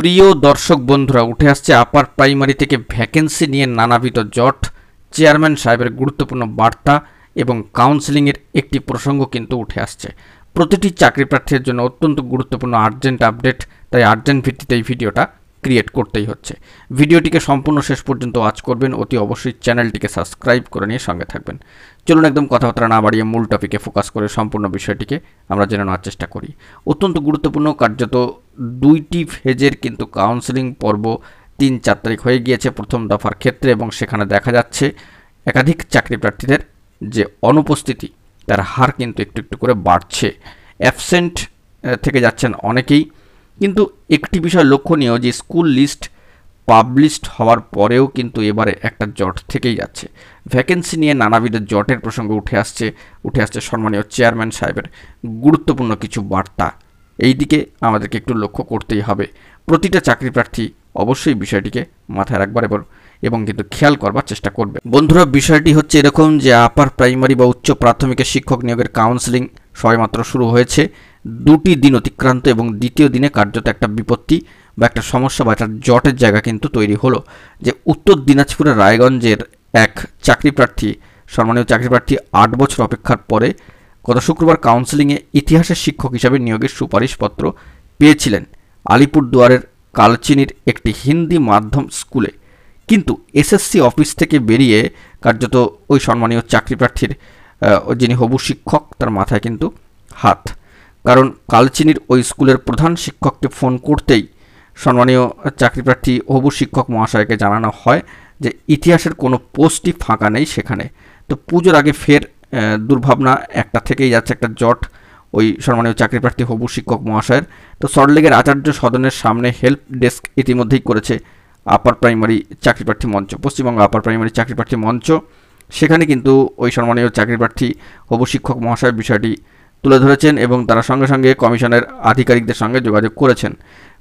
প্রিয় দর্শক বন্ধুরা, উঠে আসছে আপার প্রাইমারি থেকে ভ্যাকেন্সি নিয়ে নানাবিধ জট, চেয়ারম্যান সাহেবের গুরুত্বপূর্ণ বার্তা এবং কাউন্সেলিংয়ের একটি প্রসঙ্গ কিন্তু উঠে আসছে। প্রতিটি চাকরি প্রার্থীর জন্য অত্যন্ত গুরুত্বপূর্ণ আর্জেন্ট আপডেট, তাই আর্জেন্ট ভিত্তিতে এই ভিডিওটা ক্রিয়েট করতেই হচ্ছে। ভিডিওটিকে সম্পূর্ণ শেষ পর্যন্ত ওয়াচ করবেন, অতি অবশ্যই চ্যানেলটিকে সাবস্ক্রাইব করে নিয়ে সঙ্গে থাকবেন। চলুন একদম কথাবার্তা না বাড়িয়ে মূল টপিকে ফোকাস করে সম্পূর্ণ বিষয়টিকে আমরা জেনে নেওয়ার চেষ্টা করি। অত্যন্ত গুরুত্বপূর্ণ, কার্যত দুইটি ফেজের কিন্তু কাউন্সেলিং পর্ব ৩-৪ তারিখ হয়ে গিয়েছে প্রথম দফার ক্ষেত্রে, এবং সেখানে দেখা যাচ্ছে একাধিক চাকরি প্রার্থীদের যে অনুপস্থিতি তার হার কিন্তু একটু একটু করে বাড়ছে। অ্যাবসেন্ট থেকে যাচ্ছেন অনেকেই, কিন্তু একটি বিষয় লক্ষণীয় যে স্কুল লিস্ট পাবলিশড হওয়ার পরেও কিন্তু এবারে একটা জট থেকেই যাচ্ছে। ভ্যাকেন্সি নিয়ে নানাবিধ জটের প্রসঙ্গ উঠে আসছে সম্মানীয় চেয়ারম্যান সাহেবের গুরুত্বপূর্ণ কিছু বার্তা। এই দিকে আমাদেরকে একটু লক্ষ্য করতেই হবে। প্রতিটা চাকরি প্রার্থী অবশ্যই বিষয়টিকে মাথায় রাখবার এবং কিন্তু খেয়াল করবার চেষ্টা করবে। বন্ধুরা, বিষয়টি হচ্ছে এরকম যে আপার প্রাইমারি বা উচ্চ প্রাথমিকের শিক্ষক নিয়োগের কাউন্সেলিং সবেমাত্র শুরু হয়েছে। দুটি দিন অতিক্রান্ত এবং দ্বিতীয় দিনে কার্যত একটা বিপত্তি বা একটা সমস্যা বা একটা জটের জায়গা কিন্তু তৈরি হলো, যে উত্তর দিনাজপুরের রায়গঞ্জের এক চাকরি প্রার্থী, সম্মানীয় চাকরি প্রার্থী 8 বছর অপেক্ষার পরে গত শুক্রবার কাউন্সেলিংয়ে ইতিহাসের শিক্ষক হিসাবে নিয়োগের সুপারিশপত্র পেয়েছিলেন আলিপুরদুয়ারের কালচিনির একটি হিন্দি মাধ্যম স্কুলে। কিন্তু এসএসসি অফিস থেকে বেরিয়ে কার্যত ওই সম্মানীয় চাকরি প্রার্থীর যিনি হবু শিক্ষক তার মাথায় কিন্তু হাত। কারণ কালচিনির ওই স্কুলের প্রধান শিক্ষককে ফোন করতেই সম্মানীয় চাকরি প্রার্থী হবু শিক্ষক মহাশয়কে জানানো হয় যে ইতিহাসের কোনো পোস্টই ফাঁকা নেই সেখানে। তো পুজোর আগে ফের দুর্ভাবনা একটা থেকেই যাচ্ছে, একটা জট ওই সম্মানীয় চাকরি প্রার্থী হবু শিক্ষক মহাশয়ের। তো সল্টলেকের আচার্য সদনের সামনে হেল্প ডেস্ক ইতিমধ্যেই করেছে আপার প্রাইমারি চাকরি প্রার্থী মঞ্চ, পশ্চিমবঙ্গ আপার প্রাইমারি চাকরি প্রার্থী মঞ্চ। সেখানে কিন্তু ওই সম্মানীয় চাকরি প্রার্থী হবু শিক্ষক মহাশয় বিষয়টি তুলে ধরেছেন এবং তারা সঙ্গে সঙ্গে কমিশনের আধিকারিকদের সঙ্গে যোগাযোগ করেছেন।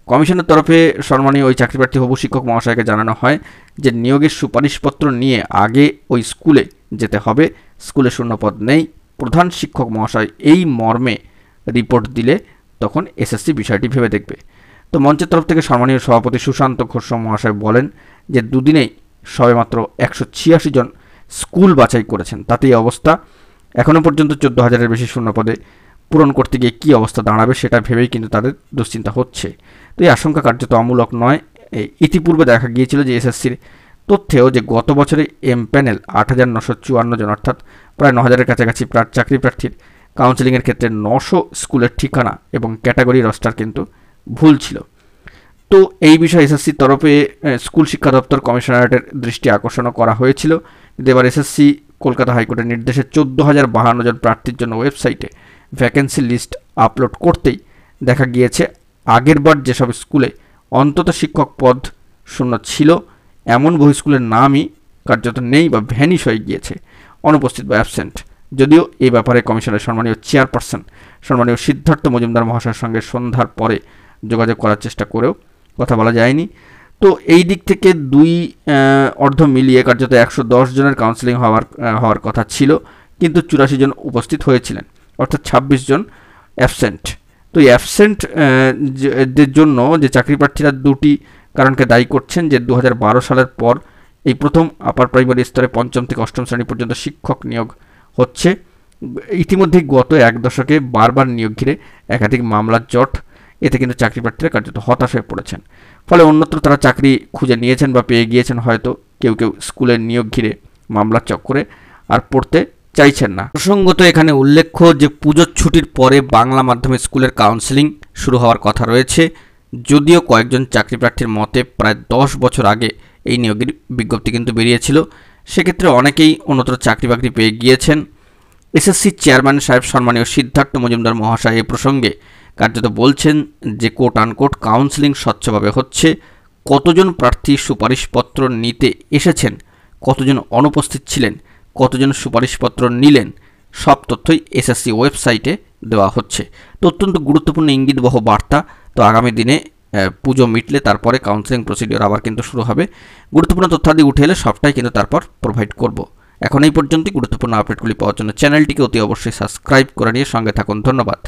কমিশনের তরফে সম্মানীয় ওই চাকরি প্রার্থী হবু শিক্ষক মহাশয়কে জানানো হয় যে নিয়োগের সুপারিশপত্র নিয়ে আগে ওই স্কুলে যেতে হবে, স্কুলে শূন্যপদ নেই, প্রধান শিক্ষক মহাশয় এই মর্মে রিপোর্ট দিলে তখন এসএসসি বিষয়টি ভেবে দেখবে। তো মঞ্চের তরফ থেকে সম্মানীয় সভাপতি সুশান্ত ঘোষ মহাশয় বলেন যে দুদিনেই সবেমাত্র 186 জন স্কুল বাছাই করেছেন, তাতেই অবস্থা। এখনও পর্যন্ত 14,000-এর বেশি শূন্যপদে পূরণ করতে গিয়ে কী অবস্থা দাঁড়াবে সেটা ভেবেই কিন্তু তাদের দুশ্চিন্তা হচ্ছে। তো এই আশঙ্কা কার্যত অমূলক নয়। ইতিপূর্বে দেখা গিয়েছিল যে এসএসসির তথ্যেও যে গত বছরে প্যানেল 8,954 জন, অর্থাৎ প্রায় 9,000-এর কাছাকাছি চাকরি প্রার্থীর কাউন্সেলিংয়ের ক্ষেত্রে 900 স্কুলের ঠিকানা এবং ক্যাটাগরি রস্টার কিন্তু ভুল ছিল। তো এই বিষয়ে এসএসসির তরফে স্কুল শিক্ষা দপ্তর কমিশনারেটের দৃষ্টি আকর্ষণও করা হয়েছিল। কিন্তু এবার এসএসসি কলকাতা হাইকোর্টের নির্দেশে 14,052 জন প্রার্থীর জন্য ওয়েবসাইটে ভ্যাকেন্সি লিস্ট আপলোড করতেই দেখা গিয়েছে আগেরবার যেসব স্কুলে অন্তত শিক্ষক পদ শূন্য ছিল এমন বহু স্কুলের নামই কার্যত নেই বা ভ্যানিশ হয়ে গিয়েছে, অনুপস্থিত বা অ্যাবসেন্ট। যদিও এই ব্যাপারে কমিশনের সম্মানীয় চেয়ারপারসন সম্মানীয় সিদ্ধার্থ মজুমদার মহাশয়ের সঙ্গে সন্ধ্যার পরে যোগাযোগ করার চেষ্টা করেও কথা বলা যায়নি। তো এই দিক থেকে দুই অর্ধ মিলিয়ে কার্যত 110 জনের কাউন্সেলিং হওয়ার কথা ছিল, কিন্তু 84 জন উপস্থিত হয়েছিলেন, অর্থাৎ 26 জন অ্যাবসেন্ট। তো এই অ্যাবসেন্টদের জন্য যে চাকরি প্রার্থীরা দুটি কারণকে দায়ী করছেন, যে 2012 সালের পর এই প্রথম আপার প্রাইমারি স্তরে 5ম থেকে 8ম শ্রেণী পর্যন্ত শিক্ষক নিয়োগ হচ্ছে। ইতিমধ্যেই গত 1 দশকে বারবার নিয়োগ ঘিরে একাধিক মামলার জট, এতে কিন্তু চাকরি প্রার্থীরা কার্যত হতাশ হয়ে পড়েছেন। ফলে অন্যত্র তারা চাকরি খুঁজে নিয়েছেন বা পেয়ে গিয়েছেন, হয়তো কেউ স্কুলের নিয়োগ ঘিরে মামলার চক্করে আর পড়তে চাইছেন না। প্রসঙ্গত এখানে উল্লেখ্য যে পুজোর ছুটির পরে বাংলা মাধ্যমিক স্কুলের কাউন্সেলিং শুরু হওয়ার কথা রয়েছে, যদিও কয়েকজন চাকরি প্রার্থীর মতে প্রায় 10 বছর আগে এই নিয়োগের বিজ্ঞপ্তি কিন্তু বেরিয়েছিল। সেক্ষেত্রে অনেকেই অন্যত্র চাকরি বাকরি পেয়ে গিয়েছেন। এসএসসি চেয়ারম্যান সাহেব সম্মানীয় সিদ্ধার্থ মজুমদার মহাশয় এ প্রসঙ্গে কার্যত বলছেন যে কোট আনকোট কাউন্সেলিং স্বচ্ছভাবে হচ্ছে, কতজন প্রার্থী সুপারিশপত্র নিতে এসেছেন, কতজন অনুপস্থিত ছিলেন, কতজন সুপারিশপত্র নিলেন, সব তথ্যই এসএসসি ওয়েবসাইটে দেওয়া হচ্ছে। তো অত্যন্ত গুরুত্বপূর্ণ ইঙ্গিতবহ বার্তা। তো আগামী দিনে পুজো মিটলে তারপরে কাউন্সেলিং প্রসিডিওর আবার কিন্তু শুরু হবে। গুরুত্বপূর্ণ তথ্যাদি উঠে এলে সবটাই কিন্তু তারপর প্রোভাইড করব। এখন এই পর্যন্তই। গুরুত্বপূর্ণ আপডেটগুলি পাওয়ার জন্য চ্যানেলটিকে অতি অবশ্যই সাবস্ক্রাইব করে নিয়ে সঙ্গে থাকুন। ধন্যবাদ।